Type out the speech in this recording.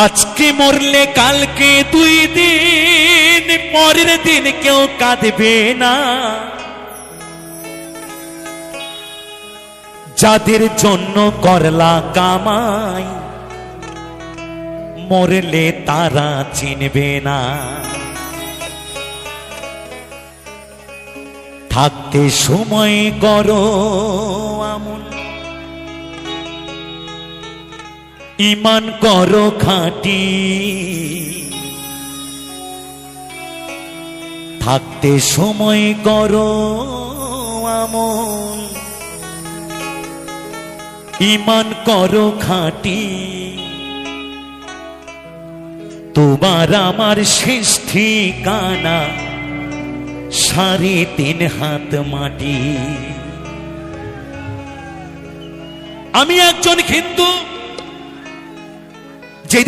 আজকে মরলে কালকে 2 দিন, পরের দিন কেউ কাঁদবে না। যাদের জন্য করলা কামাই, মরলে তারা চিনবে না। থাকতে সময় করো আমল, ঈমান করো খাঁটি। থাকতে সময় করো আমল, ঈমান করো খাঁটি। তোমার আমার শেষ ঠিকানা 3.5 হাত মাটি। আমি একজন হিন্দু,